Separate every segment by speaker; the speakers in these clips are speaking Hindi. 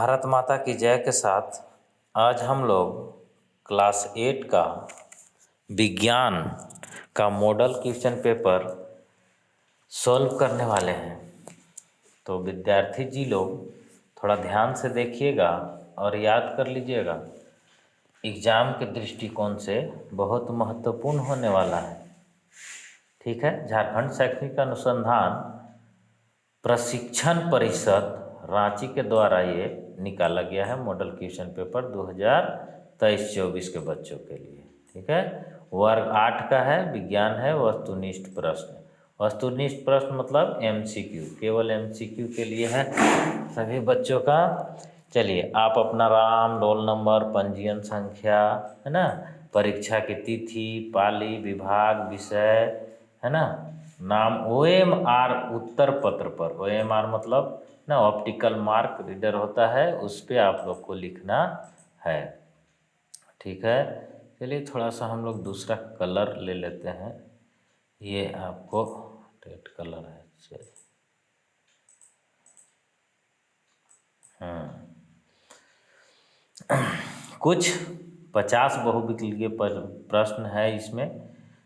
Speaker 1: भारत माता की जय के साथ आज हम लोग क्लास 8 का विज्ञान का मॉडल क्वेश्चन पेपर सॉल्व करने वाले हैं। तो विद्यार्थी जी लोग थोड़ा ध्यान से देखिएगा और याद कर लीजिएगा, एग्ज़ाम के दृष्टिकोण से बहुत महत्वपूर्ण होने वाला है। ठीक है। झारखंड शैक्षणिक अनुसंधान प्रशिक्षण परिषद रांची के द्वारा ये निकाला गया है मॉडल क्वेश्चन पेपर 2023-24 के बच्चों के लिए। ठीक है। वर्ग 8 का है, विज्ञान है, वस्तुनिष्ठ प्रश्न। वस्तुनिष्ठ प्रश्न मतलब MCQ, केवल MCQ के लिए है सभी बच्चों का। चलिए, आप अपना नाम, रोल नंबर, पंजीयन संख्या, है ना, परीक्षा की तिथि, पाली, विभाग, विषय, है ना, नाम, OMR उत्तर पत्र पर, OMR मतलब ना ऑप्टिकल मार्क रीडर होता है, उस पर आप लोग को लिखना है। ठीक है। चलिए थोड़ा सा हम लोग दूसरा कलर ले लेते हैं। ये आपको रेड कलर है। चलिए कुछ 50 बहुविकल्पीय प्रश्न है इसमें।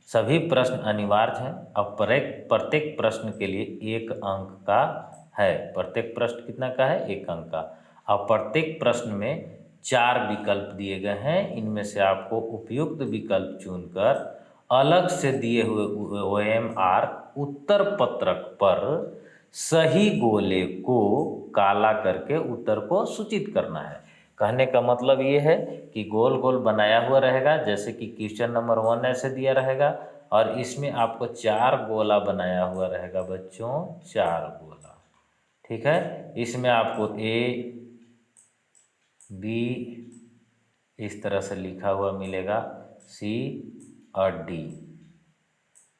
Speaker 1: सभी प्रश्न अनिवार्य हैं। अब प्रत्येक प्रश्न के लिए 1 अंक का है। प्रत्येक प्रश्न कितना का है? 1 अंक का। अब प्रत्येक प्रश्न में 4 विकल्प दिए गए हैं। इनमें से आपको उपयुक्त विकल्प चुनकर अलग से दिए हुए OMR उत्तर पत्रक पर सही गोले को काला करके उत्तर को सूचित करना है। कहने का मतलब ये है कि गोल गोल बनाया हुआ रहेगा, जैसे कि क्वेश्चन नंबर 1 ऐसे दिया रहेगा, और इसमें आपको 4 गोला बनाया हुआ रहेगा बच्चों, 4 गोला। ठीक है। इसमें आपको A, B इस तरह से लिखा हुआ मिलेगा, C और D।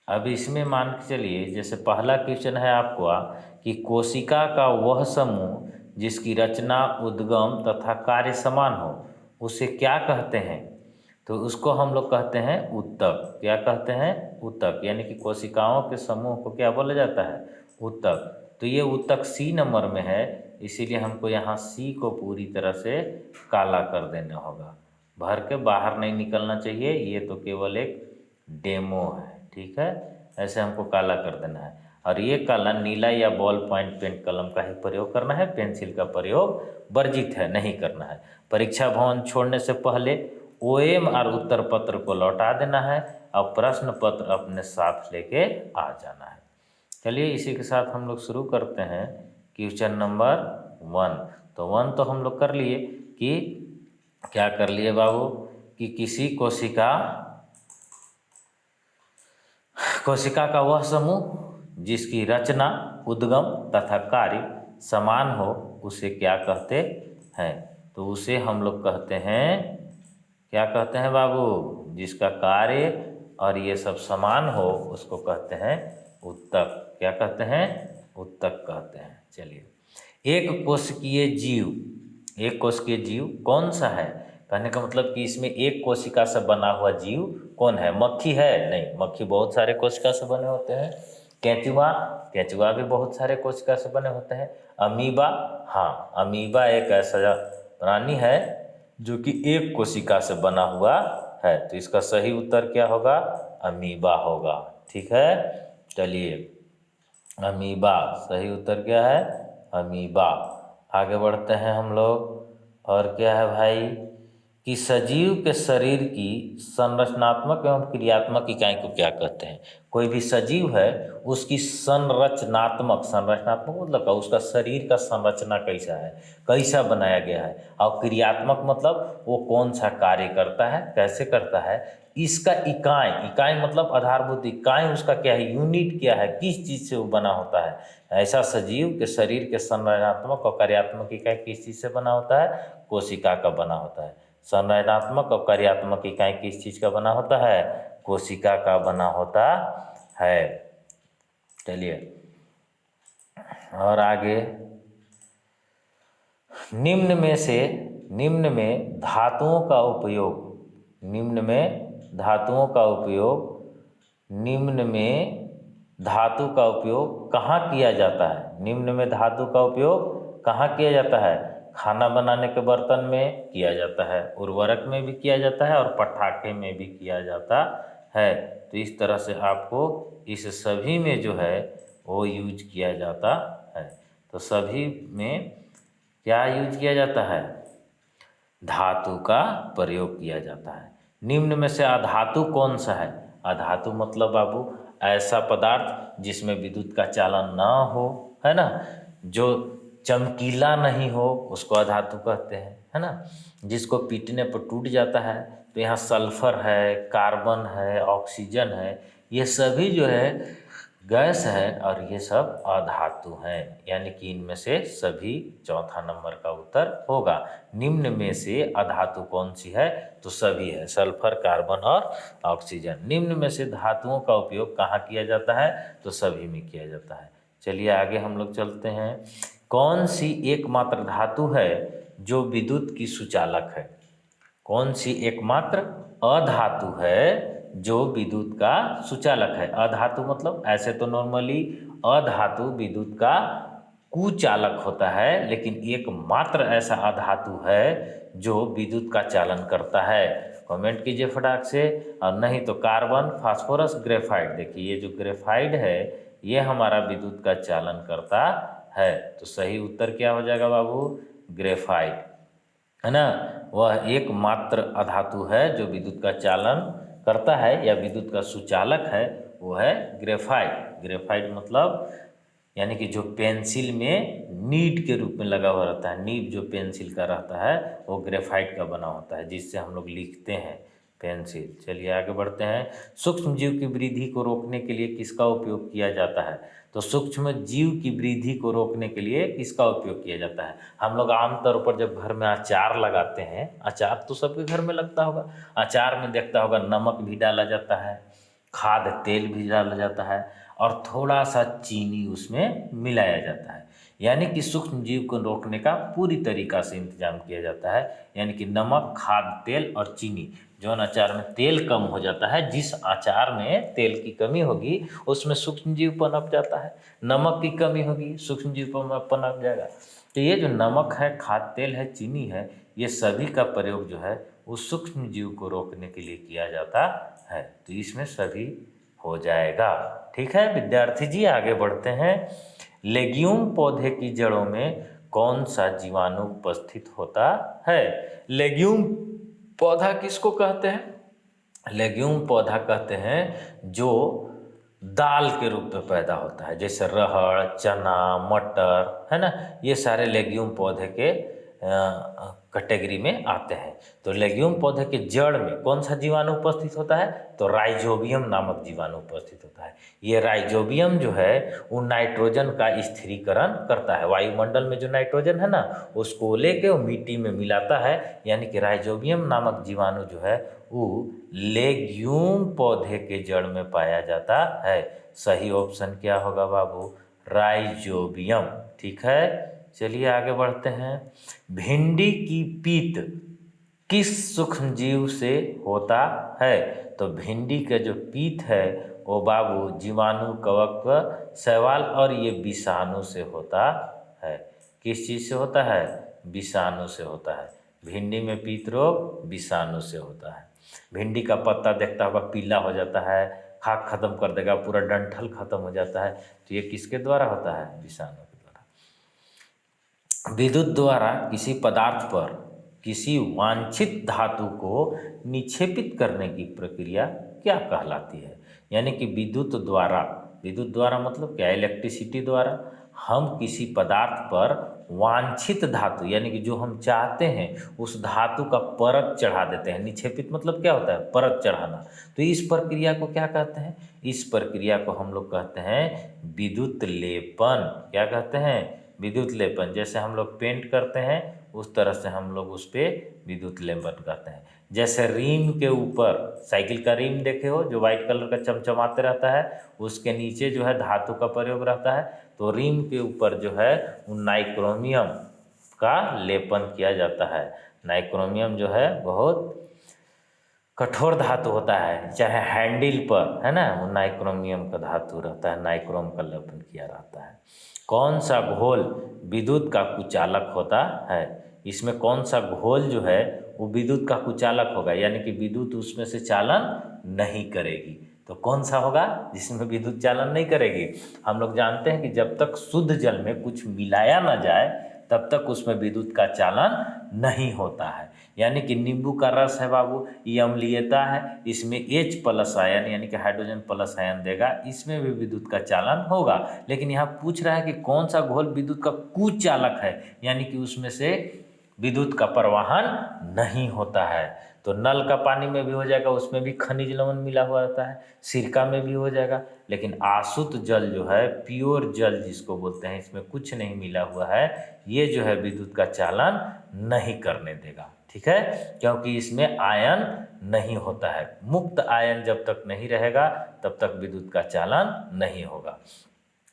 Speaker 1: अब इसमें मान के चलिए, जैसे पहला क्वेश्चन है आपका कि कोशिका का वह समूह जिसकी रचना, उद्गम तथा कार्य समान हो, उसे क्या कहते हैं? तो उसको हम लोग कहते हैं ऊतक। क्या कहते हैं? ऊतक। यानी कि कोशिकाओं के समूह को क्या बोला जाता है? ऊतक। तो ये ऊतक C नंबर में है, इसीलिए हमको यहाँ C को पूरी तरह से काला कर देना होगा। भर के बाहर नहीं निकलना चाहिए, ये तो केवल एक डेमो है। ठीक है। ऐसे हमको काला कर देना है। और ये काला नीला या बॉल पॉइंट पेन कलम का ही प्रयोग करना है, पेंसिल का प्रयोग वर्जित है, नहीं करना है। परीक्षा भवन छोड़ने से पहले OMR उत्तर पत्र को लौटा देना है और प्रश्न पत्र अपने साथ लेके आ जाना है। चलिए इसी के साथ हम लोग शुरू करते हैं क्वेश्चन नंबर 1। तो 1 तो हम लोग कर लिए कि क्या कर लिए बाबू, कि किसी कोशिका का वह समूह जिसकी रचना, उद्गम तथा कार्य समान हो, उसे क्या कहते हैं? तो उसे हम लोग कहते हैं, क्या कहते हैं बाबू? जिसका कार्य और ये सब समान हो, उसको कहते हैं ऊतक। क्या कहते हैं? ऊतक कहते हैं। चलिए, एक कोशिकीय जीव कौन सा है? कहने का मतलब कि इसमें एक कोशिका से बना हुआ जीव कौन है? मक्खी है? नहीं, मक्खी बहुत सारे कोशिका से बने होते हैं। केंचुआ भी बहुत सारे कोशिका से बने होते हैं। अमीबा, हाँ, अमीबा एक ऐसा प्राणी है जो कि एक कोशिका से बना हुआ है। तो इसका सही उत्तर क्या होगा? अमीबा होगा। ठीक है। चलिए, अमीबा सही उत्तर क्या है? अमीबा। आगे बढ़ते हैं हम लोग। और क्या है भाई, कि सजीव के शरीर की संरचनात्मक एवं क्रियात्मक इकाई को क्या कहते हैं? कोई भी सजीव है, उसकी संरचनात्मक मतलब उसका शरीर का संरचना कैसा है, कैसा बनाया गया है, और क्रियात्मक मतलब वो कौन सा कार्य करता है, कैसे करता है, इसका इकाई मतलब आधारभूत इकाई उसका क्या है, यूनिट क्या है, किस चीज़ से वो बना होता है। ऐसा सजीव के शरीर के संरचनात्मक और कार्यात्मक इकाई किस चीज़ से बना होता है? कोशिका का बना होता है। संरचनात्मक और कार्यात्मक इकाई किस चीज़ का बना होता है? कोशिका का बना होता है। चलिए और आगे, निम्न में धातुओं का उपयोग निम्न में धातु का उपयोग कहाँ किया जाता है? निम्न में धातु का उपयोग कहाँ किया जाता है? खाना बनाने के बर्तन में किया जाता है, उर्वरक में भी किया जाता है और पटाखे में भी किया जाता है। तो इस तरह से आपको इस सभी में जो है वो यूज किया जाता है। तो सभी में क्या यूज किया जाता है? धातु का प्रयोग किया जाता है। निम्न में से अधातु कौन सा है? अधातु मतलब बाबू ऐसा पदार्थ जिसमें विद्युत का चालन ना हो, है ना, जो चमकीला नहीं हो, उसको अधातु कहते हैं, है ना, जिसको पीटने पर टूट जाता है। तो यहाँ सल्फर है, कार्बन है, ऑक्सीजन है, ये सभी जो है गैस है और ये सब अधातु हैं। यानी कि इनमें से सभी चौथा नंबर का उत्तर होगा। निम्न में से अधातु कौन सी है? तो सभी है, सल्फर, कार्बन और ऑक्सीजन। निम्न में से धातुओं का उपयोग कहाँ किया जाता है? तो सभी में किया जाता है। चलिए आगे हम लोग चलते हैं। कौन सी एकमात्र धातु है जो विद्युत की सुचालक है? कौन सी एकमात्र अधातु है जो विद्युत का सुचालक है? अधातु मतलब ऐसे तो नॉर्मली अधातु विद्युत का कुचालक होता है, लेकिन एकमात्र ऐसा अधातु है जो विद्युत का चालन करता है। कमेंट कीजिए फटाक से। और नहीं तो कार्बन, फास्फोरस, ग्रेफाइट। देखिए ये जो ग्रेफाइट है ये हमारा विद्युत का चालन करता है। तो सही उत्तर क्या हो जाएगा बाबू? ग्रेफाइट, है ना। वह एकमात्र अधातु है जो विद्युत का चालन करता है या विद्युत का सुचालक है, वो है ग्रेफाइट। ग्रेफाइट मतलब यानी कि जो पेंसिल में नीड के रूप में लगा हुआ रहता है, नीब जो पेंसिल का रहता है वो ग्रेफाइट का बना होता है, जिससे हम लोग लिखते हैं पेंसिल। चलिए आगे बढ़ते हैं। सूक्ष्म जीव की वृद्धि को रोकने के लिए किसका उपयोग किया जाता है? तो सूक्ष्म जीव की वृद्धि को रोकने के लिए किसका उपयोग किया जाता है? हम लोग आमतौर पर जब घर में अचार लगाते हैं, अचार तो सबके घर में लगता होगा, अचार में देखता होगा नमक भी डाला जाता है, खाद तेल भी डाला जाता है और थोड़ा सा चीनी उसमें मिलाया जाता है। यानी कि सूक्ष्म जीव को रोकने का पूरी तरीका से इंतजाम किया जाता है। यानी कि नमक, खाद, तेल और चीनी। जो अचार में तेल कम हो जाता है, जिस अचार में तेल की कमी होगी उसमें सूक्ष्म जीव पनप जाता है। नमक की कमी होगी, सूक्ष्म जीव पनप जाएगा। तो ये जो नमक है, खाद तेल है, चीनी है, ये सभी का प्रयोग जो है उस सूक्ष्म जीव को रोकने के लिए किया जाता है। तो इसमें सभी हो जाएगा। ठीक है विद्यार्थी जी, आगे बढ़ते हैं। लेग्यूम पौधे की जड़ों में कौन सा जीवाणु उपस्थित होता है? लेग्यूम पौधा किसको कहते हैं? लेग्यूम पौधा कहते हैं जो दाल के रूप में पैदा होता है, जैसे रहड़, चना, मटर, है ना, ये सारे लेग्यूम पौधे के कैटेगरी में आते हैं। तो लेग्यूम पौधे के जड़ में कौन सा जीवाणु उपस्थित होता है? तो राइजोबियम नामक जीवाणु उपस्थित होता है। ये राइजोबियम जो है वो नाइट्रोजन का स्थिरीकरण करता है। वायुमंडल में जो नाइट्रोजन है ना, उसको लेके वो मिट्टी में मिलाता है। यानी कि राइजोबियम नामक जीवाणु जो है वो लेग्यूम पौधे के जड़ में पाया जाता है। सही ऑप्शन क्या होगा बाबू? राइजोबियम। ठीक है, चलिए आगे बढ़ते हैं। भिंडी की पीत किस सूक्ष्म जीव से होता है? तो भिंडी का जो पीत है वो बाबू जीवाणु, कवक, शैवाल और ये विषाणु से होता है। किस चीज़ से होता है? विषाणु से होता है। भिंडी में पीत रोग विषाणु से होता है। भिंडी का पत्ता देखता होगा पीला हो जाता है, खाक खत्म कर देगा, पूरा डंठल खत्म हो जाता है। तो ये किसके द्वारा होता है? विषाणु के द्वारा। विद्युत द्वारा किसी पदार्थ पर किसी वांछित धातु को निक्षेपित करने की प्रक्रिया क्या कहलाती है? यानी कि विद्युत द्वारा मतलब क्या? इलेक्ट्रिसिटी द्वारा हम किसी पदार्थ पर वांछित धातु यानी कि जो हम चाहते हैं उस धातु का परत चढ़ा देते हैं। निक्षेपित मतलब क्या होता है? परत चढ़ाना। तो इस प्रक्रिया को क्या कहते हैं? इस प्रक्रिया को हम लोग कहते हैं विद्युत लेपन। क्या कहते हैं? विद्युत लेपन। जैसे हम लोग पेंट करते हैं उस तरह से हम लोग उस पर विद्युत लेपन करते हैं। जैसे रिम के ऊपर, साइकिल का रिम देखे हो जो वाइट कलर का चमचमाते रहता है, उसके नीचे जो है धातु का प्रयोग रहता है। तो रिम के ऊपर जो है नाइक्रोमियम का लेपन किया जाता है। नाइक्रोमियम जो है बहुत कठोर धातु होता है, चाहे हैंडल पर, है ना, वो नाइक्रोमियम का धातु रहता है, नाइक्रोम का लेपन किया रहता है। कौन सा घोल विद्युत का कुचालक होता है? इसमें कौन सा घोल जो है वो विद्युत का कुचालक होगा, यानी कि विद्युत उसमें से चालन नहीं करेगी। तो कौन सा होगा जिसमें विद्युत चालन नहीं करेगी? हम लोग जानते हैं कि जब तक शुद्ध जल में कुछ मिलाया ना जाए तब तक उसमें विद्युत का चालन नहीं होता है। यानी कि नींबू का रस है बाबू, ये अम्लीयता है, इसमें H प्लस आयन यानी कि हाइड्रोजन प्लस आयन देगा, इसमें भी विद्युत का चालन होगा। लेकिन यहाँ पूछ रहा है कि कौन सा घोल विद्युत का कुचालक है, यानी कि उसमें से विद्युत का प्रवाहन नहीं होता है। तो नल का पानी में भी हो जाएगा, उसमें भी खनिज लवण मिला हुआ रहता है, सिरका में भी हो जाएगा। लेकिन आशुद्ध जल जो है, प्योर जल जिसको बोलते हैं, इसमें कुछ नहीं मिला हुआ है, ये जो है विद्युत का चालन नहीं करने देगा। ठीक है, क्योंकि इसमें आयन नहीं होता है। मुक्त आयन जब तक नहीं रहेगा तब तक विद्युत का चालन नहीं होगा।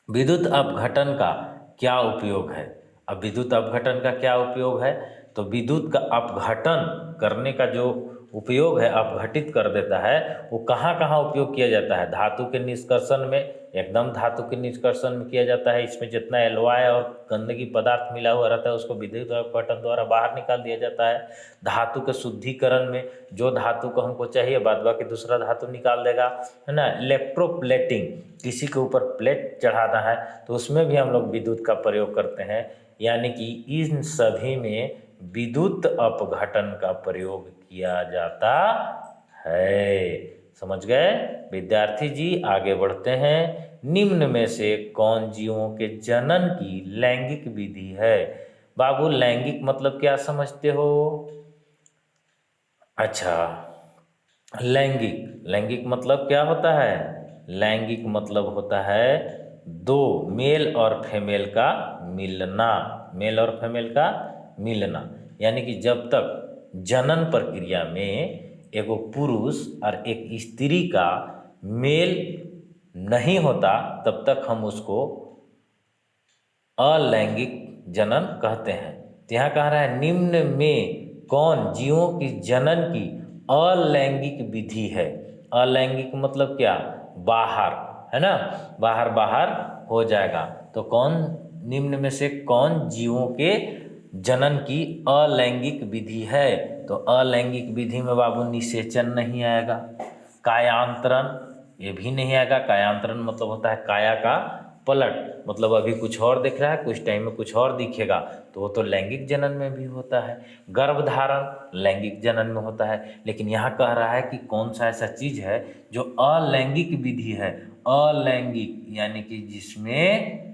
Speaker 1: विद्युत अपघटन का क्या उपयोग है? अब विद्युत अपघटन का क्या उपयोग है? तो विद्युत का अपघटन करने का जो उपयोग है, अपघटित कर देता है, वो कहाँ कहाँ उपयोग किया जाता है? धातु के निष्कर्षण में, एकदम धातु के निष्कर्षण में किया जाता है। इसमें जितना एलॉय और गंदगी पदार्थ मिला हुआ रहता है उसको विद्युत अपघटन द्वारा बाहर निकाल दिया जाता है। धातु के शुद्धिकरण में, जो धातु को हमको चाहिए बाद बाकी दूसरा धातु निकाल देगा, है ना। इलेक्ट्रोप्लेटिंग, किसी के ऊपर प्लेट चढ़ाना है तो उसमें भी हम लोग विद्युत का प्रयोग करते हैं। यानी कि इन सभी में विद्युत अपघटन का प्रयोग किया जाता है। समझ गए विद्यार्थी जी? आगे बढ़ते हैं। निम्न में से कौन जीवों के जनन की लैंगिक विधि है? बाबू लैंगिक मतलब क्या समझते हो? अच्छा, लैंगिक मतलब क्या होता है? लैंगिक मतलब होता है दो मेल और फीमेल का मिलना, मेल और फीमेल का मिलना। यानी कि जब तक जनन प्रक्रिया में एगो पुरुष और एक स्त्री का मेल नहीं होता तब तक हम उसको अलैंगिक जनन कहते हैं। तो यहाँ कह रहा है निम्न में कौन जीवों की जनन की अलैंगिक विधि है? अलैंगिक मतलब क्या? बाहर, है ना, बाहर बाहर हो जाएगा। तो कौन, निम्न में से कौन जीवों के जनन की अलैंगिक विधि है? तो अलैंगिक विधि में बाबू निषेचन नहीं आएगा, कायांतरण ये भी नहीं आएगा। कायांतरण मतलब होता है काया का पलट, मतलब अभी कुछ और दिख रहा है, कुछ टाइम में कुछ और दिखेगा, तो वो तो लैंगिक जनन में भी होता है। गर्भधारण लैंगिक जनन में होता है। लेकिन यहाँ कह रहा है कि कौन सा ऐसा चीज है जो अलैंगिक विधि है? अलैंगिक यानी कि जिसमें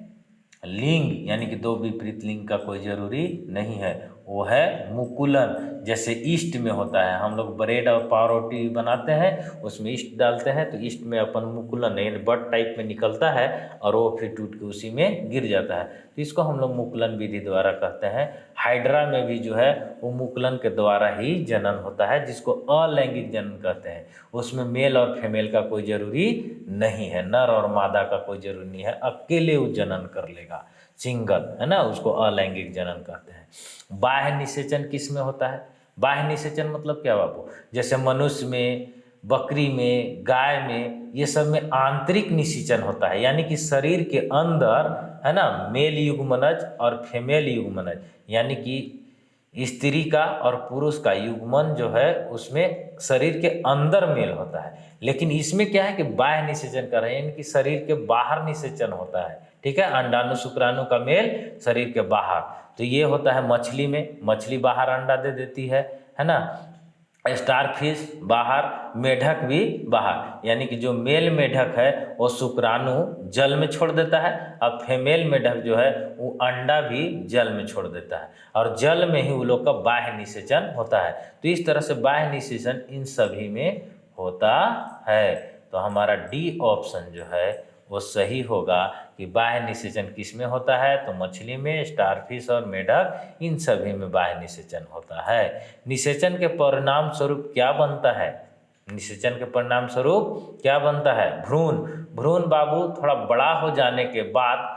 Speaker 1: लिंग यानी कि दो विपरीत लिंग का कोई जरूरी नहीं है, वो है मुकुलन। जैसे ईस्ट में होता है, हम लोग ब्रेड और पावरोटी बनाते हैं, उसमें ईस्ट डालते हैं तो ईस्ट में अपन मुकुलन यानी बट टाइप में निकलता है और वो फिर टूट के उसी में गिर जाता है, तो इसको हम लोग मुकुलन विधि द्वारा कहते हैं। हाइड्रा में भी जो है वो मुकुलन के द्वारा ही जनन होता है, जिसको अलैंगिक जनन कहते हैं। उसमें मेल और फीमेल का कोई जरूरी नहीं है, नर और मादा का कोई जरूरी नहीं है, अकेले वो जनन कर लेगा, सिंगल, है ना, उसको अलैंगिक जनन कहते हैं। बाह्य निषेचन किस में होता है? बाह्य निषेचन मतलब क्या बाबू? जैसे मनुष्य में, बकरी में, गाय में, ये सब में आंतरिक निषेचन होता है, यानी कि शरीर के अंदर, है ना, मेल युग्मनज और फीमेल युग्मनज, यानी कि स्त्री का और पुरुष का युग्मन जो है उसमें शरीर के अंदर मेल होता है। लेकिन इसमें क्या है कि बाह्य निषेचन कर रहे हैं, यानी कि शरीर के बाहर निषेचन होता है। ठीक है, अंडाणु शुक्राणु का मेल शरीर के बाहर, तो ये होता है मछली में, मछली बाहर अंडा दे देती है ना। स्टारफिश बाहर, मेढक भी बाहर, यानी कि जो मेल मेढक है वो शुक्राणु जल में छोड़ देता है, और फीमेल मेढक जो है वो अंडा भी जल में छोड़ देता है, और जल में ही वो लोग का बाह्य निषेचन होता है। तो इस तरह से बाह्य निषेचन इन सभी में होता है। तो हमारा डी ऑप्शन जो है वो सही होगा कि बाह्य निषेचन किस में होता है? तो मछली में, स्टारफिश और मेढक, इन सभी में बाह्य निषेचन होता है। निषेचन के परिणाम स्वरूप क्या बनता है? निषेचन के परिणाम स्वरूप क्या बनता है? भ्रूण। भ्रूण बाबू थोड़ा बड़ा हो जाने के बाद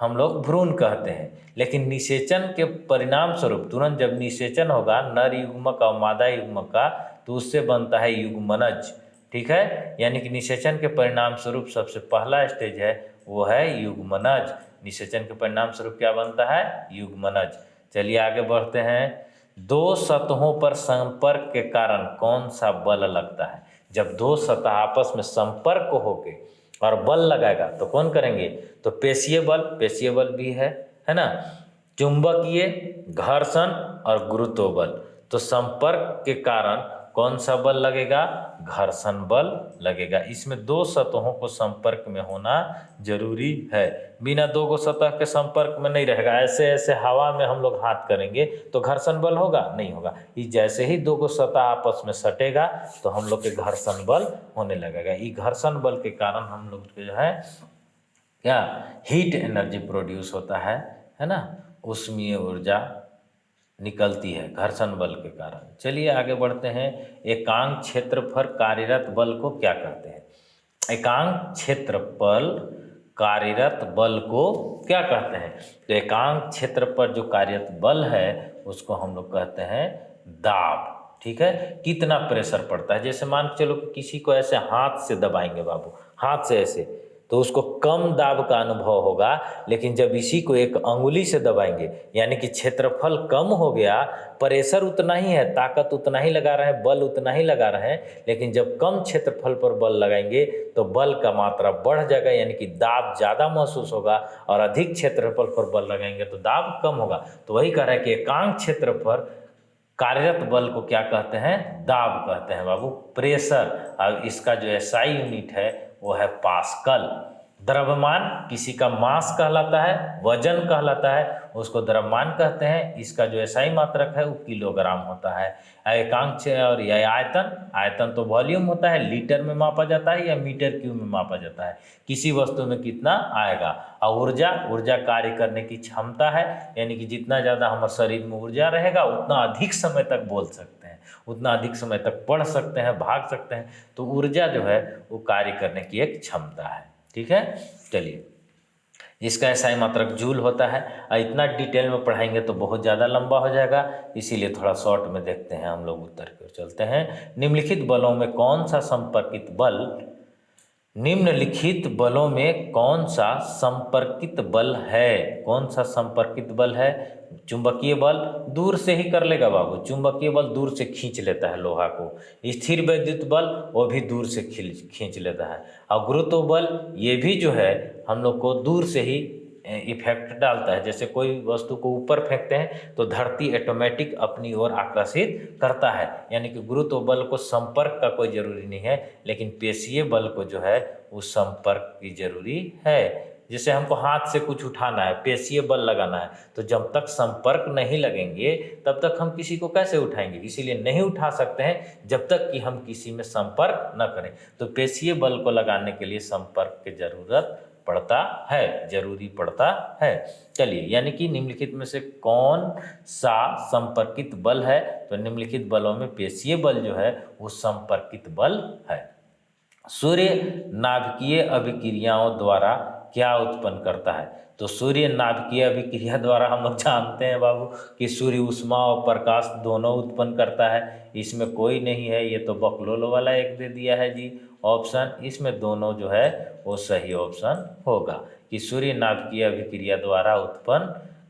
Speaker 1: हम लोग भ्रूण कहते हैं, लेकिन निषेचन के परिणाम स्वरूप तुरंत जब निषेचन होगा नर युग्मक और मादा युग्मक का, तो उससे बनता है युग्मनज। ठीक है, यानी कि निषेचन के परिणाम स्वरूप सबसे पहला स्टेज है वो है युग्मनज। निषेचन के परिणाम स्वरूप क्या बनता है? युग्मनज। चलिए आगे बढ़ते हैं। दो सतहों पर संपर्क के कारण कौन सा बल लगता है? जब दो सतह आपस में संपर्क होके और बल लगाएगा तो कौन करेंगे? तो पेशीय बल भी है ना, चुंबकीय, घर्षण और गुरुत्व बल। तो संपर्क के कारण कौन सा बल लगेगा? घर्षण बल लगेगा। इसमें दो सतहों को संपर्क में होना जरूरी है, बिना दो गो सतह के संपर्क में नहीं रहेगा। ऐसे ऐसे हवा में हम लोग हाथ करेंगे तो घर्षण बल होगा? नहीं होगा। ये जैसे ही दो गो सतह आपस में सटेगा तो हम लोग के घर्षण बल होने लगेगा। ये घर्षण बल के कारण हम लोग के जो है क्या हीट एनर्जी प्रोड्यूस होता है ना, ऊष्मीय ऊर्जा निकलती है घर्षण बल के कारण। चलिए आगे बढ़ते हैं। एकांक क्षेत्रफल कार्यरत बल को क्या कहते हैं? एकांक क्षेत्रफल कार्यरत बल को क्या कहते हैं? तो एकांक क्षेत्र पर जो कार्यरत बल है उसको हम लोग कहते हैं दाब। ठीक है, कितना प्रेशर पड़ता है? जैसे मान के चलो कि किसी को ऐसे हाथ से दबाएंगे बाबू, हाथ से ऐसे, तो उसको कम दाब का अनुभव होगा। लेकिन जब इसी को एक अंगुली से दबाएंगे यानी कि क्षेत्रफल कम हो गया, प्रेशर उतना ही है, ताकत उतना ही लगा रहे हैं, बल उतना ही लगा रहे हैं, लेकिन जब कम क्षेत्रफल पर बल लगाएंगे तो बल का मात्रा बढ़ जाएगा यानी कि दाब ज़्यादा महसूस होगा, और अधिक क्षेत्रफल पर बल लगाएंगे तो दाब कम होगा। तो वही कह रहा है कि एकांक क्षेत्रफल कार्यरत बल को क्या कहते हैं? दाब कहते हैं बाबू, प्रेशर। अब इसका जो SI यूनिट है वो है पास्कल। द्रव्यमान किसी का मास कहलाता है, वजन कहलाता है, उसको द्रव्यमान कहते हैं। इसका जो SI मात्रक है वो किलोग्राम होता है। एकांक और यह आयतन तो वॉल्यूम होता है, लीटर में मापा जाता है या मीटर क्यूब में मापा जाता है, किसी वस्तु में कितना आएगा। और ऊर्जा कार्य करने की क्षमता है, यानी कि जितना ज़्यादा हमारे शरीर में ऊर्जा रहेगा उतना अधिक समय तक बोल सकते हैं, उतना अधिक समय तक पढ़ सकते हैं, भाग सकते हैं। तो ऊर्जा जो है वो कार्य करने की एक क्षमता है। ठीक है, चलिए इसका SI मात्रक जूल होता है। और इतना डिटेल में पढ़ाएंगे तो बहुत ज़्यादा लंबा हो जाएगा, इसीलिए थोड़ा शॉर्ट में देखते हैं हम लोग, उत्तर की ओर चलते हैं। निम्नलिखित बलों में कौन सा संपर्कित बल निम्नलिखित बलों में कौन सा संपर्कित बल है? कौन सा संपर्कित बल है? चुंबकीय बल दूर से ही कर लेगा बाबू, चुंबकीय बल दूर से खींच लेता है लोहा को। स्थिर वैद्युत बल वो भी दूर से खींच लेता है। और गुरुत्व बल ये भी जो है हम लोग को दूर से ही इफेक्ट डालता है। जैसे कोई वस्तु को ऊपर फेंकते हैं तो धरती ऑटोमेटिक अपनी ओर आकर्षित करता है, यानी कि गुरुत्व बल को संपर्क का कोई जरूरी नहीं है, लेकिन पेशीय बल को जो है उस संपर्क की जरूरी है। जैसे हमको हाथ से कुछ उठाना है, पेशीय बल लगाना है, तो जब तक संपर्क नहीं लगेंगे तब तक हम किसी को कैसे उठाएंगे? इसीलिए नहीं उठा सकते हैं जब तक कि हम किसी में संपर्क न करें। तो पेशीय बल को लगाने के लिए संपर्क की जरूरत पड़ता है, जरूरी पड़ता है। चलिए, यानी कि निम्नलिखित में से कौन सा संपर्कित बल है? तो निम्नलिखित बलों में पेशीय बल जो है वो संपर्कित बल है। सूर्य नाभिकीय अभिक्रियाओं द्वारा क्या उत्पन्न करता है? तो सूर्य नाभिकीय अभिक्रिया द्वारा हम लोग जानते हैं बाबू कि सूर्य ऊष्मा और प्रकाश दोनों उत्पन्न करता है। इसमें कोई नहीं है, ये तो बकलोल वाला एक दे दिया है जी ऑप्शन। इसमें दोनों जो है वो सही ऑप्शन होगा कि सूर्य नाभिकीय अभिक्रिया द्वारा उत्पन्न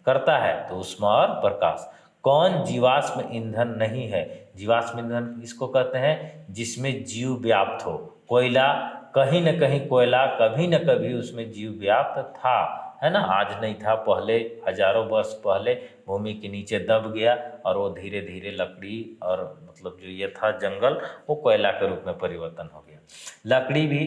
Speaker 1: करता है तो ऊष्मा और प्रकाश। कौन जीवाश्म ईंधन नहीं है? जीवाश्म ईंधन इसको कहते हैं जिसमें जीव व्याप्त हो। कोयला, कहीं न कहीं कोयला कभी न कभी उसमें जीव व्याप्त था, है ना। आज नहीं था, पहले हजारों वर्ष पहले भूमि के नीचे दब गया और वो धीरे धीरे लकड़ी और मतलब जो ये था जंगल वो कोयला के रूप में परिवर्तन हो गया। लकड़ी भी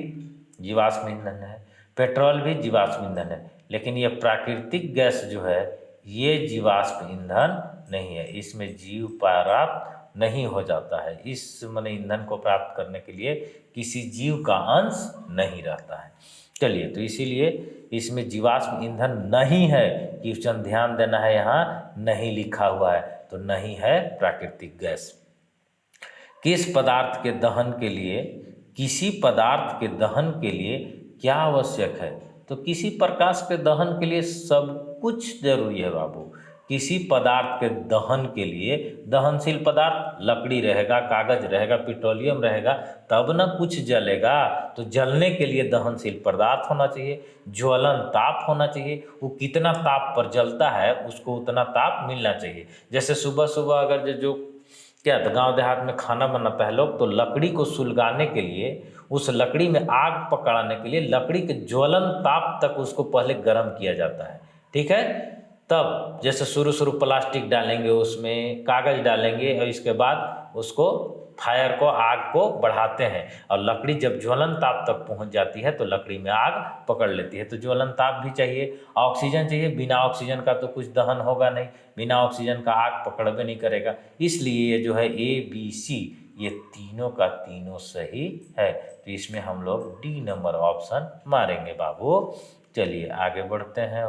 Speaker 1: जीवाश्म ईंधन है, पेट्रोल भी जीवाश्म ईंधन है, लेकिन ये प्राकृतिक गैस जो है ये जीवाश्म ईंधन नहीं है, इसमें जीव प्राप्त नहीं हो जाता है। इस माने ईंधन को प्राप्त करने के लिए किसी जीव का अंश नहीं रहता है। चलिए, तो इसीलिए इसमें जीवाश्म ईंधन नहीं है, क्वेश्चन ध्यान देना है, यहाँ नहीं लिखा हुआ है, तो नहीं है प्राकृतिक गैस। किसी पदार्थ के दहन के लिए क्या आवश्यक है? तो किसी प्रकाश के दहन के लिए सब कुछ जरूरी है बाबू। किसी पदार्थ के दहन के लिए, दहनशील पदार्थ लकड़ी रहेगा, कागज रहेगा, पेट्रोलियम रहेगा, तब ना कुछ जलेगा। तो जलने के लिए दहनशील पदार्थ होना चाहिए, ज्वलन ताप होना चाहिए। वो कितना ताप पर जलता है उसको उतना ताप मिलना चाहिए। जैसे सुबह सुबह अगर जो क्या गांव देहात में खाना बनाता है लोग, तो लकड़ी को सुलगाने के लिए, उस लकड़ी में आग पकड़ाने के लिए लकड़ी के ज्वलन ताप तक उसको पहले गर्म किया जाता है। ठीक है, तब जैसे शुरू प्लास्टिक डालेंगे, उसमें कागज डालेंगे और इसके बाद उसको फायर को, आग को बढ़ाते हैं, और लकड़ी जब ज्वलन ताप तक पहुंच जाती है तो लकड़ी में आग पकड़ लेती है। तो ज्वलन ताप भी चाहिए, ऑक्सीजन चाहिए। बिना ऑक्सीजन का तो कुछ दहन होगा नहीं, बिना ऑक्सीजन का आग पकड़बे नहीं करेगा। इसलिए ये जो है ABC, ये तीनों का तीनों सही है। तो इसमें हम लोग D नंबर ऑप्शन मारेंगे बाबू। चलिए आगे बढ़ते हैं।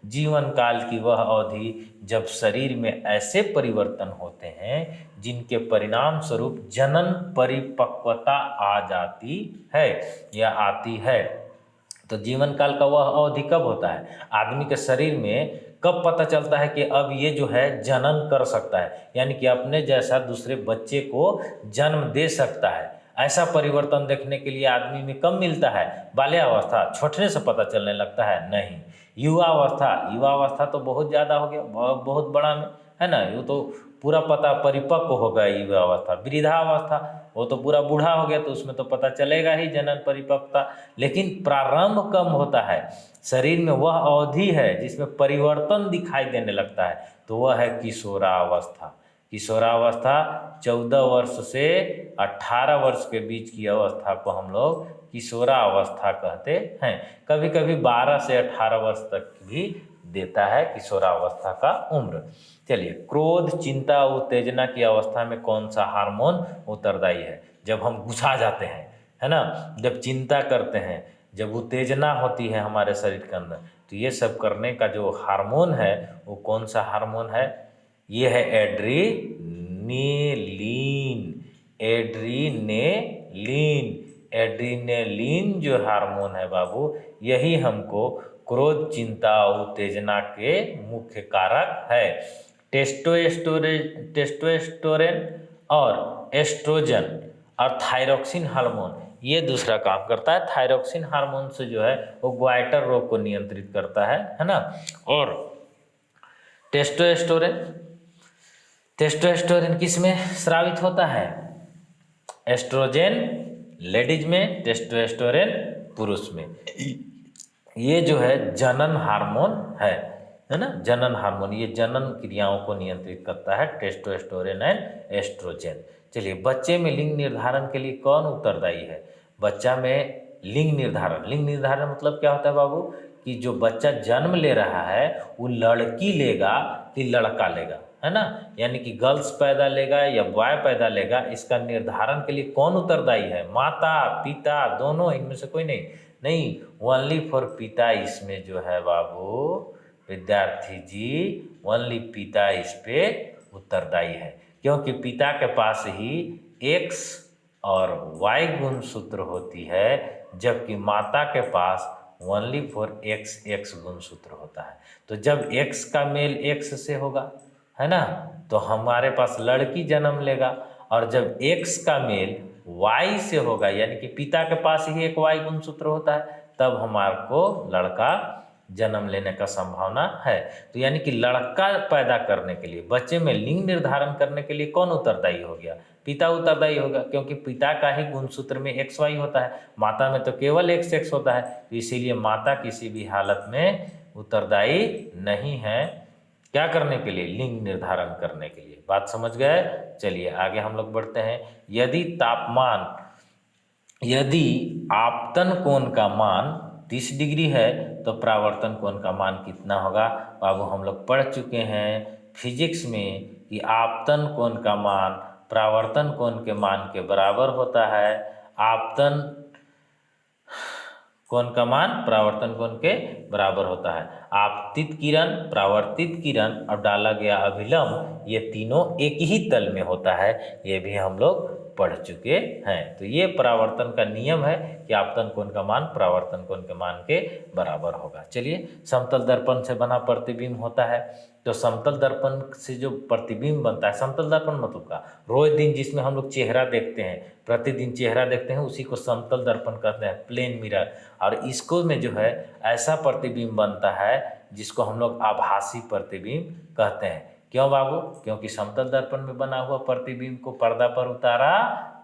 Speaker 1: जीवन काल की वह अवधि जब शरीर में ऐसे परिवर्तन होते हैं जिनके परिणाम स्वरूप जनन परिपक्वता आ जाती है या आती है। तो जीवन काल का वह अवधि कब होता है? आदमी के शरीर में कब पता चलता है कि अब ये जो है जनन कर सकता है, यानी कि अपने जैसा दूसरे बच्चे को जन्म दे सकता है। ऐसा परिवर्तन देखने के लिए आदमी में कब मिलता है? बाल्यावस्था, छोटने से पता चलने लगता है? नहीं। युवावस्था तो बहुत ज़्यादा हो गया, बहुत बड़ा में है ना, ये तो पूरा पता परिपक्व हो गया युवावस्था। वृद्धावस्था, वो तो पूरा बूढ़ा हो गया, तो उसमें तो पता चलेगा ही जनन परिपक्वता। लेकिन प्रारंभ कब होता है? शरीर में वह अवधि है जिसमें परिवर्तन दिखाई देने लगता है, तो वह है किशोरावस्था। किशोरावस्था 14 वर्ष से 18 वर्ष के बीच की अवस्था को हम लोग किशोरावस्था कहते हैं। कभी कभी 12 से 18 वर्ष तक भी देता है किशोरावस्था का उम्र। चलिए, क्रोध, चिंता, उत्तेजना की अवस्था में कौन सा हार्मोन उत्तरदायी है? जब हम गुस्सा जाते हैं, है ना, जब चिंता करते हैं, जब उत्तेजना होती है हमारे शरीर के अंदर, तो ये सब करने का जो हार्मोन है वो कौन सा हार्मोन है? ये है एड्रीनेलिन। एड्रीनेलिन जो हार्मोन है बाबू, यही हमको क्रोध, चिंता, उत्तेजना के मुख्य कारक है। टेस्टोस्टेरोन और एस्ट्रोजन और थायरोक्सिन हार्मोन ये दूसरा काम करता है। थायरोक्सिन हार्मोन से जो है वो ग्वाइटर रोग को नियंत्रित करता है ना। और टेस्टोस्टेरोन किस में स्रावित होता है? एस्ट्रोजन लेडीज में, टेस्टोस्टेरोन पुरुष में। ये जो है जनन हार्मोन है ना, जनन हार्मोन, ये जनन क्रियाओं को नियंत्रित करता है, टेस्टोस्टेरोन एंड एस्ट्रोजन। चलिए, बच्चे में लिंग निर्धारण के लिए कौन उत्तरदायी है? बच्चा में लिंग निर्धारण मतलब क्या होता है बाबू? कि जो बच्चा जन्म ले रहा है वो लड़की लेगा कि लड़का लेगा, है ना, यानी कि गर्ल्स पैदा लेगा या बॉय पैदा लेगा, इसका निर्धारण के लिए कौन उत्तरदायी है? माता, पिता, दोनों, इनमें से कोई नहीं, ओनली फॉर पिता इसमें जो है बाबू विद्यार्थी जी, ओनली पिता इस पे उत्तरदायी है। क्योंकि पिता के पास ही X और Y गुणसूत्र होती है, जबकि माता के पास ओनली फॉर X गुणसूत्र होता है। तो जब X का मेल X से होगा, है ना, तो हमारे पास लड़की जन्म लेगा, और जब X का मेल Y से होगा, यानी कि पिता के पास ही एक Y गुणसूत्र होता है, तब हमारे को लड़का जन्म लेने का संभावना है। तो यानी कि लड़का पैदा करने के लिए, बच्चे में लिंग निर्धारण करने के लिए कौन उत्तरदायी हो गया? पिता उत्तरदायी होगा, क्योंकि पिता का ही गुणसूत्र में XY होता है, माता में तो केवल XX होता है। तो इसीलिए माता किसी भी हालत में उत्तरदायी नहीं है क्या करने के लिए? लिंग निर्धारण करने के लिए। बात समझ गए? चलिए आगे हम लोग बढ़ते हैं। यदि आपतन कोण का मान 30 डिग्री है तो परावर्तन कोण का मान कितना होगा? बाबू हम लोग पढ़ चुके हैं फिजिक्स में कि आपतन कोण का मान परावर्तन कोण के मान के बराबर होता है। आपतन कोण का मान परावर्तन कोण के बराबर होता है। आपतित किरण, परावर्तित किरण और डाला गया अभिलंब, ये तीनों एक ही तल में होता है। ये भी हम लोग पढ़ चुके हैं। तो ये परावर्तन का नियम है कि आपतन कोण का मान परावर्तन कोण के मान के बराबर होगा। चलिए, समतल दर्पण से बना प्रतिबिंब होता है। तो समतल दर्पण से जो प्रतिबिंब बनता है, समतल दर्पण मतलब का रोज दिन जिसमें हम लोग चेहरा देखते हैं, प्रतिदिन चेहरा देखते हैं, उसी को समतल दर्पण कहते हैं, प्लेन मिरर। और इसको में जो है ऐसा प्रतिबिंब बनता है जिसको हम लोग आभासी प्रतिबिंब कहते हैं। क्यों बाबू? क्योंकि समतल दर्पण में बना हुआ प्रतिबिंब को पर्दा पर उतारा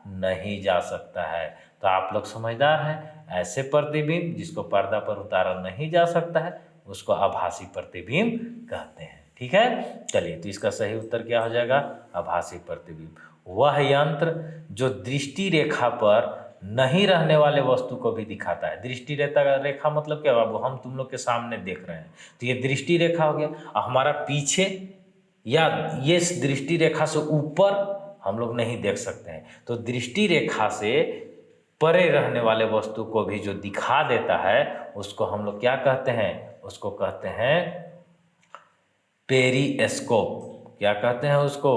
Speaker 1: नहीं जा सकता है। तो आप लोग समझदार हैं। ऐसे प्रतिबिंब जिसको पर्दा पर उतारा नहीं जा सकता है उसको आभासी प्रतिबिंब कहते हैं। ठीक है, चलिए, तो इसका सही उत्तर क्या हो जाएगा? आभासी प्रतिबिंब वह यंत्र जो दृष्टि रेखा पर नहीं रहने वाले वस्तु को भी दिखाता है। दृष्टि रेखा मतलब क्या बाबू? हम तुम लोग के सामने देख रहे हैं तो ये दृष्टि रेखा हो गया। हमारा पीछे या ये दृष्टि रेखा से ऊपर हम लोग नहीं देख सकते हैं। तो दृष्टि रेखा से परे रहने वाले वस्तु को भी जो दिखा देता है उसको हम लोग क्या कहते हैं? उसको कहते हैं पेरिस्कोप। क्या कहते हैं उसको?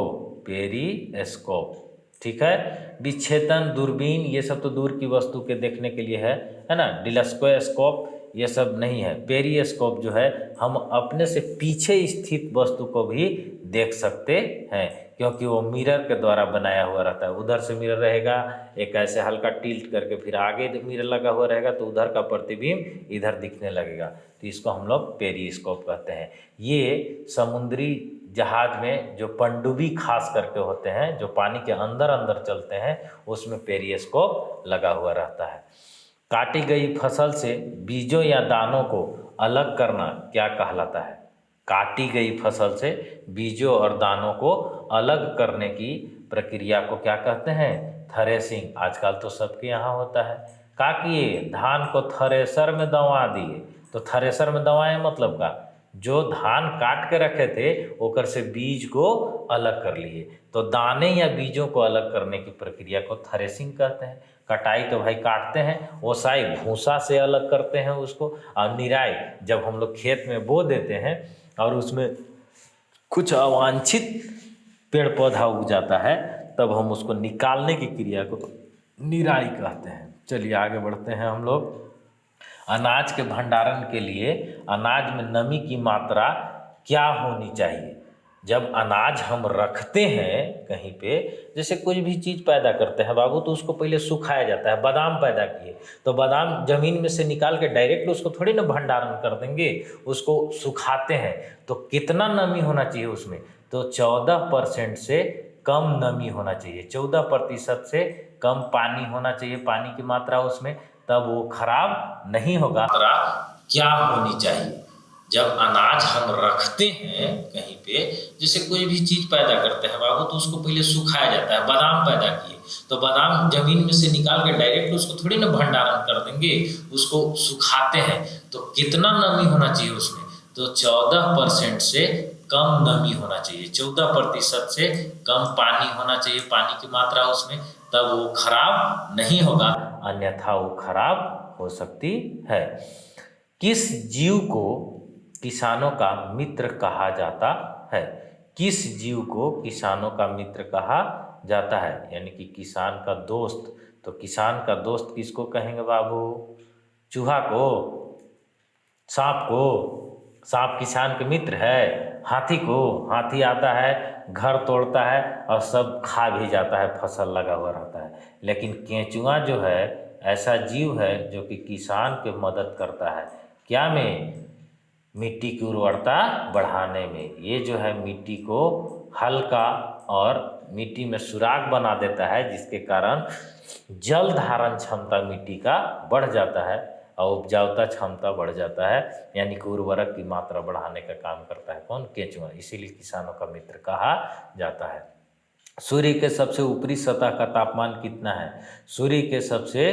Speaker 1: पेरिस्कोप। ठीक है, विच्छेदन, दूरबीन, ये सब तो दूर की वस्तु के देखने के लिए है ना। टेलीस्कोप ये सब नहीं है। पेरिस्कोप जो है हम अपने से पीछे स्थित वस्तु को भी देख सकते हैं, क्योंकि वो मिरर के द्वारा बनाया हुआ रहता है। उधर से मिरर रहेगा, एक ऐसे हल्का टिल्ट करके फिर आगे मिरर लगा हुआ रहेगा तो उधर का प्रतिबिंब इधर दिखने लगेगा। तो इसको हम लोग पेरिस्कोप कहते हैं। ये समुद्री जहाज में जो पनडुब्बी खास करके होते हैं, जो पानी के अंदर अंदर चलते हैं, उसमें पेरिस्कोप लगा हुआ रहता है। काटी गई फसल से बीजों या दानों को अलग करना क्या कहलाता है? काटी गई फसल से बीजों और दानों को अलग करने की प्रक्रिया को क्या कहते हैं? थ्रेसिंग। आजकल तो सबके यहाँ होता है। का किए? धान को थ्रेसर में दवा दिए। तो थ्रेसर में दवाएं मतलब का, जो धान काट के रखे थे ओकर से बीज को अलग कर लिए। तो दाने या बीजों को अलग करने की प्रक्रिया को थ्रेसिंग कहते हैं। कटाई तो भाई काटते हैं, ओसाई भूसा से अलग करते हैं उसको, और निराई जब हम लोग खेत में बो देते हैं और उसमें कुछ अवांछित पेड़ पौधा उग जाता है तब हम उसको निकालने की क्रिया को निराई कहते हैं। चलिए आगे बढ़ते हैं हम लोग। अनाज के भंडारण के लिए अनाज में नमी की मात्रा क्या होनी चाहिए? जब अनाज हम रखते हैं कहीं पे, जैसे कोई भी चीज़ पैदा करते हैं बाबू, तो उसको पहले सुखाया जाता है। बादाम पैदा किए तो बादाम जमीन में से निकाल के डायरेक्ट उसको थोड़ी ना भंडारण कर देंगे, उसको सुखाते हैं। तो कितना नमी होना चाहिए उसमें? तो 14% से कम नमी होना चाहिए, 14% से कम पानी होना चाहिए, पानी की मात्रा उसमें, तब वो खराब नहीं होगा। मात्रा क्या होनी चाहिए? जब अनाज हम रखते हैं कहीं पे, जैसे कोई भी चीज़ पैदा करते हैं बाबू, तो उसको पहले सुखाया जाता है। बादाम पैदा किए तो बादाम जमीन में से निकाल के डायरेक्ट उसको थोड़ी ना भंडारण कर देंगे, उसको सुखाते हैं। तो कितना नमी होना चाहिए उसमें? तो 14% से कम नमी होना चाहिए, 14% से कम पानी होना चाहिए, पानी की मात्रा उसमें, तब वो खराब नहीं होगा, अन्यथा वो खराब हो सकती है। किस जीव को किसानों का मित्र कहा जाता है? किस जीव को किसानों का मित्र कहा जाता है? यानी कि किसान का दोस्त। तो किसान का दोस्त किसको कहेंगे बाबू? चूहा को? सांप को? सांप किसान के मित्र है। हाथी को? हाथी आता है, घर तोड़ता है और सब खा भी जाता है, फसल लगा हुआ रहता है। लेकिन केंचुआ जो है ऐसा जीव है जो कि किसान की मदद करता है। क्या में? मिट्टी की उर्वरता बढ़ाने में। ये जो है मिट्टी को हल्का और मिट्टी में सुराग बना देता है, जिसके कारण जल धारण क्षमता मिट्टी का बढ़ जाता है और उपजाऊता क्षमता बढ़ जाता है, यानी कि उर्वरक की मात्रा बढ़ाने का काम करता है। कौन? केंचुआ। इसीलिए किसानों का मित्र कहा जाता है। सूर्य के सबसे ऊपरी सतह का तापमान कितना है? सूर्य के सबसे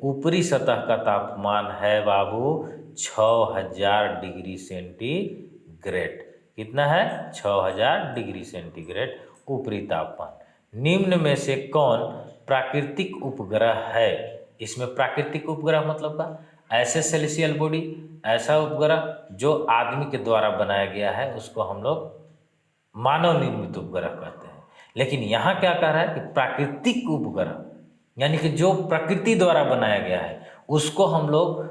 Speaker 1: ऊपरी सतह का तापमान है बाबू 6000 डिग्री सेंटीग्रेड। कितना है? 6000 डिग्री सेंटीग्रेड ऊपरी तापमान। निम्न में से कौन प्राकृतिक उपग्रह है? इसमें प्राकृतिक उपग्रह मतलब का ऐसे सेलेशियल बॉडी, ऐसा उपग्रह जो आदमी के द्वारा बनाया गया है, उसको हम लोग मानव निर्मित उपग्रह कहते हैं। लेकिन यहाँ क्या कह रहा है कि प्राकृतिक उपग्रह, यानी कि जो प्रकृति द्वारा बनाया गया है उसको हम लोग,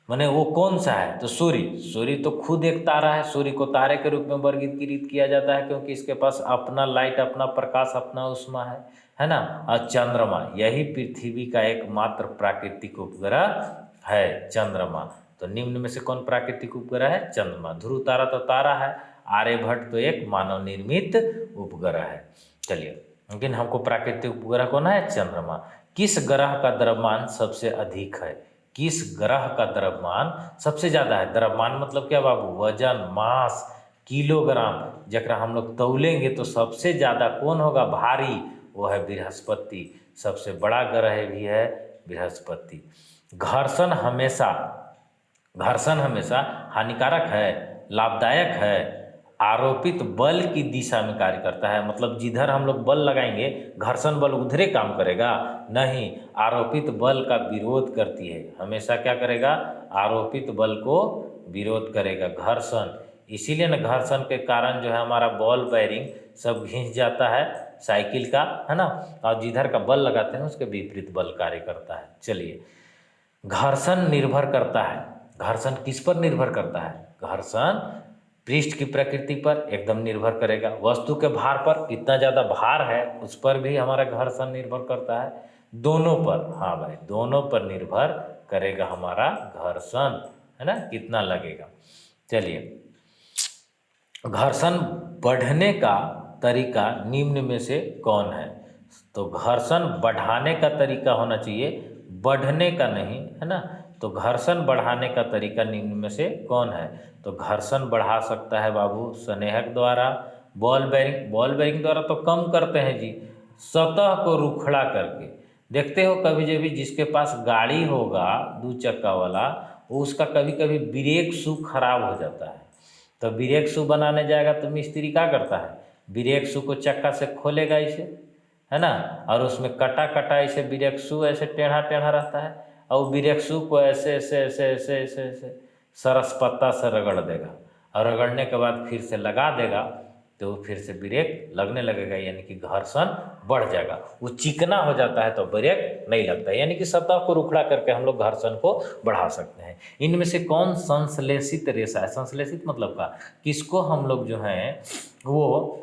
Speaker 1: माने वो कौन सा है, तो सूर्य। सूर्य तो खुद एक तारा है, सूर्य को तारे के रूप में वर्गीकृत किया जाता है क्योंकि इसके पास अपना लाइट, अपना प्रकाश, अपना उष्मा है ना। और चंद्रमा, यही पृथ्वी का एकमात्र प्राकृतिक उपग्रह है, चंद्रमा। तो निम्न में से कौन प्राकृतिक उपग्रह है, चंद्रमा। ध्रुव तारा तो तारा है, आर्यभट्ट तो एक मानव निर्मित उपग्रह है। चलिए, लेकिन हमको प्राकृतिक उपग्रह कौन है, चंद्रमा। किस ग्रह का द्रव्यमान सबसे अधिक है, किस ग्रह का द्रव्यमान सबसे ज़्यादा है। द्रव्यमान मतलब क्या बाबू, वजन, मास, किलोग्राम, जकरा हम लोग तौलेंगे तो सबसे ज़्यादा कौन होगा, भारी, वो है बृहस्पति। सबसे बड़ा ग्रह भी है बृहस्पति। घर्षण हमेशा हानिकारक है, लाभदायक है, आरोपित बल की दिशा में कार्य करता है। मतलब जिधर हम लोग बल लगाएंगे घर्षण बल उधरे काम करेगा, नहीं, आरोपित बल का विरोध करती है। हमेशा क्या करेगा, आरोपित बल को विरोध करेगा, घर्षण। इसीलिए ना घर्षण के कारण जो है हमारा बॉल बेयरिंग सब घिंच जाता है साइकिल का, है ना। और जिधर का बल लगाते हैं उसके विपरीत बल कार्य करता है। चलिए, घर्षण निर्भर करता है, घर्षण किस पर निर्भर करता है, घर्षण पृष्ठ की प्रकृति पर एकदम निर्भर करेगा। वस्तु के भार पर, कितना ज़्यादा भार है उस पर भी हमारा घर्षण निर्भर करता है। दोनों पर, हाँ भाई, दोनों पर निर्भर करेगा हमारा घर्षण, है ना, कितना लगेगा। चलिए, घर्षण बढ़ने का तरीका निम्न में से कौन है। तो घर्षण बढ़ाने का तरीका होना चाहिए, बढ़ने का नहीं, है ना। तो घर्षण बढ़ाने का तरीका निम्न में से कौन है। तो घर्षण बढ़ा सकता है बाबू स्नेहक द्वारा, बॉल बेयरिंग द्वारा तो कम करते हैं जी, सतह को रुखड़ा करके। देखते हो कभी जब भी जिसके पास गाड़ी होगा 2 चक्का वाला, वो उसका कभी कभी ब्रेक शू खराब हो जाता है। तो ब्रेक शू बनाने जाएगा तो मिस्त्री क्या करता है, ब्रेक शू को चक्का से खोलेगा इसे, है ना, और उसमें कटा कटा ऐसे ब्रेक शू ऐसे टेढ़ा टेढ़ा रहता है, और ब्रेक शू को ऐसे ऐसे ऐसे ऐसे ऐसे ऐसे सरस पत्ता से रगड़ देगा, और रगड़ने के बाद फिर से लगा देगा तो फिर से ब्रेक लगने लगेगा, यानी कि घर्षण बढ़ जाएगा। वो चिकना हो जाता है तो ब्रेक नहीं लगता है, यानी कि सतह को रुखड़ा करके हम लोग घर्षण को बढ़ा सकते हैं। इनमें से कौन संश्लेषित रेशा है, संश्लेषित मतलब का, किसको हम लोग जो है वो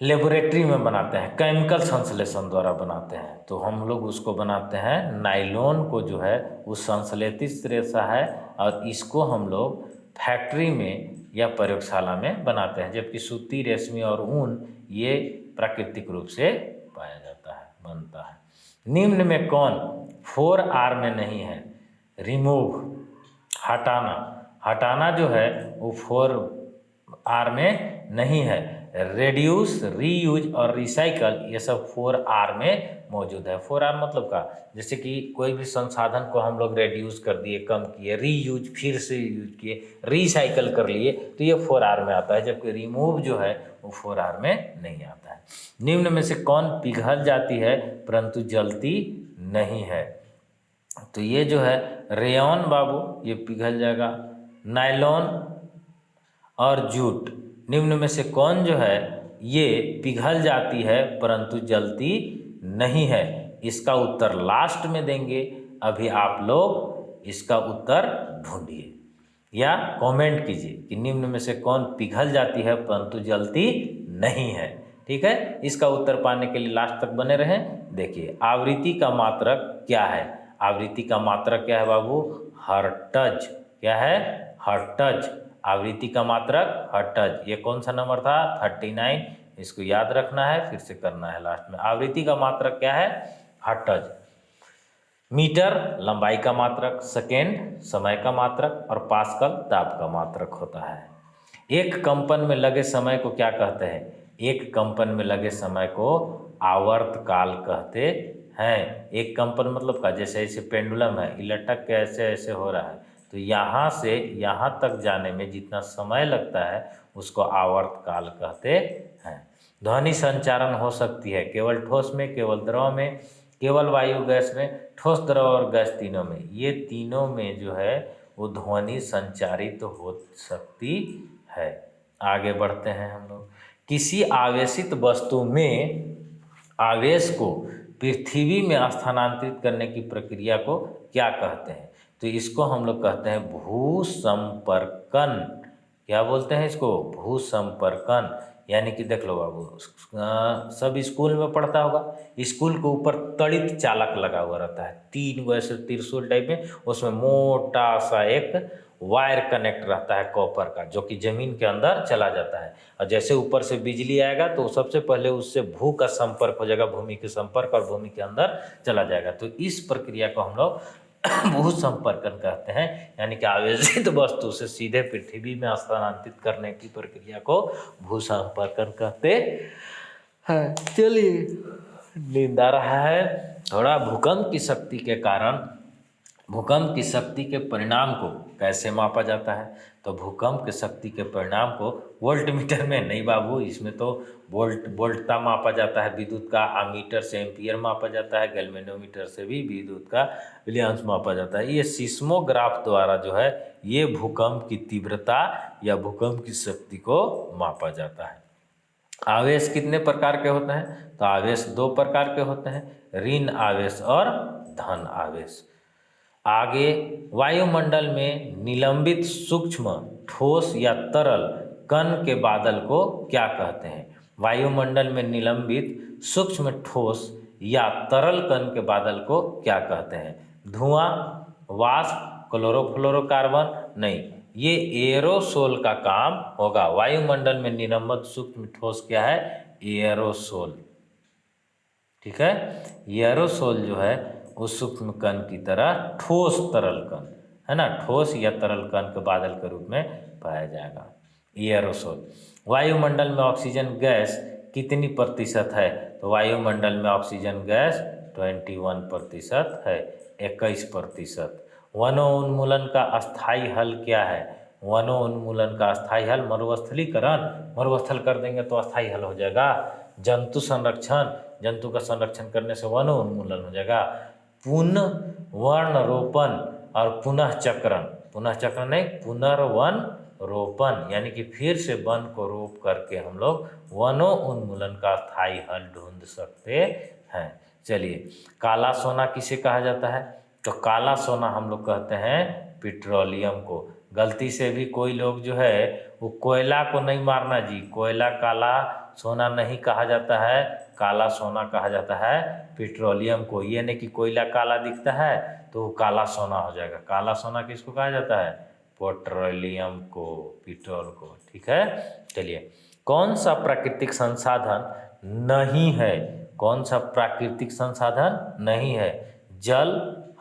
Speaker 1: लेबोरेटरी में बनाते हैं, केमिकल संश्लेषण द्वारा बनाते हैं, तो हम लोग उसको बनाते हैं नायलॉन को, जो है वो संश्लेषित रेशा है, और इसको हम लोग फैक्ट्री में या प्रयोगशाला में बनाते हैं। जबकि सूती, रेशमी और ऊन ये प्राकृतिक रूप से पाया जाता है, बनता है। निम्न में कौन 4R में नहीं है, रिमूव, हटाना जो है वो 4R में नहीं है। रेड्यूस, रीयूज और रिसाइकल ये सब 4R में मौजूद है। 4R मतलब का, जैसे कि कोई भी संसाधन को हम लोग रेड्यूस कर दिए, कम किए, रीयूज फिर से यूज किए, रिसाइकल कर लिए, तो ये 4R में आता है। जबकि रिमूव जो है वो 4R में नहीं आता है। निम्न में से कौन पिघल जाती है परंतु जलती नहीं है। तो ये जो है रेयॉन बाबू, ये पिघल जाएगा। नायलॉन और जूट, निम्न में से कौन जो है ये पिघल जाती है परंतु जलती नहीं है। इसका उत्तर लास्ट में देंगे, अभी आप लोग इसका उत्तर ढूंढिए या कमेंट कीजिए कि निम्न में से कौन पिघल जाती है परंतु जलती नहीं है। ठीक है, इसका उत्तर पाने के लिए लास्ट तक बने रहें। देखिए, आवृत्ति का मात्रक क्या है, आवृत्ति का मात्रक क्या है बाबू, हर्ट्ज। क्या है, हर्ट्ज। आवृत्ति का मात्रक हर्ट्ज। ये कौन सा नंबर था, 39, इसको याद रखना है, फिर से करना है लास्ट में। आवृत्ति का मात्रक क्या है, हर्ट्ज। मीटर लंबाई का मात्रक, सेकेंड समय का मात्रक, और पास्कल ताप का मात्रक होता है। एक कंपन में लगे समय को क्या कहते हैं, एक कंपन में लगे समय को आवर्त काल कहते हैं। एक कंपन मतलब का, जैसे ऐसे पेंडुलम है, ये लटक के ऐसे ऐसे हो रहा है, तो यहाँ से यहाँ तक जाने में जितना समय लगता है उसको आवर्त काल कहते हैं। ध्वनि संचारण हो सकती है केवल ठोस में, केवल द्रव में, केवल वायु गैस में, ठोस द्रव और गैस तीनों में। ये तीनों में जो है वो ध्वनि संचारित हो सकती है। आगे बढ़ते हैं हम लोग। किसी आवेशित वस्तु में आवेश को पृथ्वी में स्थानांतरित करने की प्रक्रिया को क्या कहते हैं? तो इसको हम लोग कहते हैं भूसंपर्कन। क्या बोलते हैं इसको? भूसंपर्कन। यानी कि देख लो बाबू, सब स्कूल में पढ़ता होगा, स्कूल के ऊपर तड़ित चालक लगा हुआ रहता है, 3 गो ऐसे त्रिशूल टाइप में, उसमें मोटा सा एक वायर कनेक्ट रहता है कॉपर का, जो कि जमीन के अंदर चला जाता है। और जैसे ऊपर से बिजली आएगा तो सबसे पहले उससे भू का संपर्क हो जाएगा, भूमि के संपर्क, और भूमि के अंदर चला जाएगा। तो इस प्रक्रिया को हम लोग भू संपर्कन कहते हैं। यानी कि आवेशित वस्तु से सीधे पृथ्वी में स्थानांतरित करने की प्रक्रिया को भू संपर्कन कहते हैं। चलिए, नींद आ रहा है थोड़ा। भूकंप की शक्ति के कारण, भूकंप की शक्ति के परिणाम को कैसे मापा जाता है? तो भूकंप की शक्ति के परिणाम को वोल्टमीटर में नहीं बाबू, इसमें तो वोल्टता मापा जाता है विद्युत का, अमीटर से एम्पियर मापा जाता है, गैल्वेनोमीटर से भी विद्युत का विलियंस मापा जाता है। ये सिस्मोग्राफ द्वारा जो है ये भूकंप की तीव्रता या भूकंप की शक्ति को मापा जाता है। आवेश कितने प्रकार के होते हैं? तो आवेश 2 प्रकार के होते हैं, ऋण आवेश और धन आवेश। आगे, वायुमंडल में निलंबित सूक्ष्म ठोस या तरल कण के बादल को क्या कहते हैं? वायुमंडल में निलंबित सूक्ष्म ठोस या तरल कण के बादल को क्या कहते हैं? धुआं, वाष्प, क्लोरोफ्लोरोकार्बन? नहीं, ये एरोसोल का काम होगा। वायुमंडल में निलंबित सूक्ष्म ठोस क्या है? एरोसोल। ठीक है, एरोसोल जो है उस सूक्ष्म कण की तरह ठोस तरल कण है ना, ठोस या तरल कण के बादल के रूप में पाया जाएगा एरोसोल। वायुमंडल में ऑक्सीजन गैस कितनी प्रतिशत है? तो वायुमंडल में ऑक्सीजन गैस 21% है, 21%। वनोन्मूलन का अस्थायी हल क्या है? वनोन्मूलन का अस्थायी हल मरुस्थलीकरण, मरुस्थल कर देंगे तो अस्थायी हल हो जाएगा। जंतु संरक्षण, जंतु का संरक्षण करने से वनोन्मूलन हो जाएगा। पुनर्वन रोपण और पुनः चक्रण, पुनः चक्रण नहीं, पुनर्वन रोपण, यानी कि फिर से वन को रोप करके हम लोग वनोन्मूलन का स्थायी हल ढूंढ सकते हैं। चलिए, काला सोना किसे कहा जाता है? तो काला सोना हम लोग कहते हैं पेट्रोलियम को। गलती से भी कोई लोग जो है वो कोयला को नहीं मारना जी, कोयला काला सोना नहीं कहा जाता है, काला सोना कहा जाता है पेट्रोलियम को। ये नहीं कि कोयला काला दिखता है तो वो काला सोना हो जाएगा। काला सोना किसको कहा जाता है? पेट्रोलियम को, पेट्रोल को। ठीक है, चलिए, कौन सा प्राकृतिक संसाधन नहीं है? कौन सा प्राकृतिक संसाधन नहीं है? जल,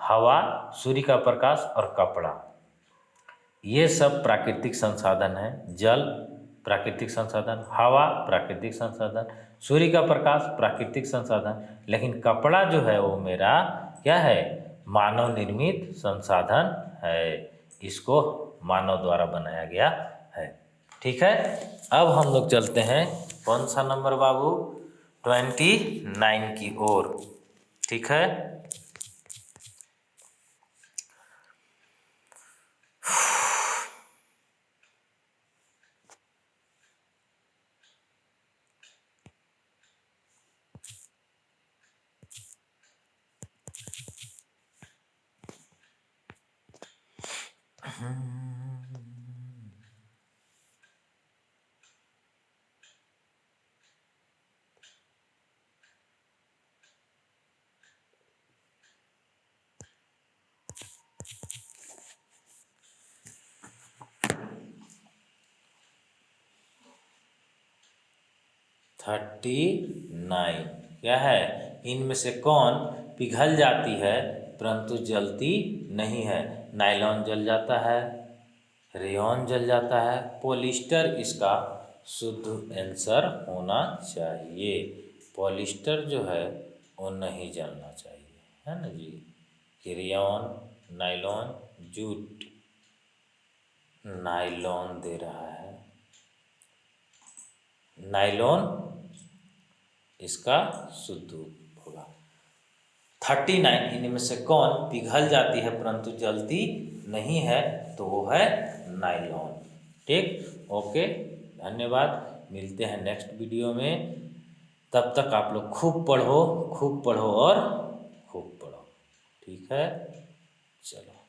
Speaker 1: हवा, सूर्य का प्रकाश और कपड़ा, ये सब प्राकृतिक संसाधन हैं। जल प्राकृतिक संसाधन, हवा प्राकृतिक संसाधन, सूर्य का प्रकाश प्राकृतिक संसाधन, लेकिन कपड़ा जो है वो मेरा क्या है? मानव निर्मित संसाधन है। इसको मानव द्वारा बनाया गया है। ठीक है, अब हम लोग चलते हैं कौन सा नंबर बाबू? 29 की ओर। ठीक है, थर्टी 39 क्या है? इनमें से कौन पिघल जाती है परंतु जलती नहीं है? नायलॉन जल जाता है, रेयॉन जल जाता है, पॉलिस्टर इसका शुद्ध आंसर होना चाहिए। पॉलिस्टर जो है वो नहीं जलना चाहिए, है ना जी। कि रेयॉन, नायलॉन, जूट, नायलॉन दे रहा है, नायलॉन इसका शुद्ध होगा। 39 इनमें से कौन पिघल जाती है परंतु जलती नहीं है? तो वो है नायलॉन। ठीक, ओके, धन्यवाद। मिलते हैं नेक्स्ट वीडियो में। तब तक आप लोग खूब पढ़ो और खूब पढ़ो। ठीक है, चलो।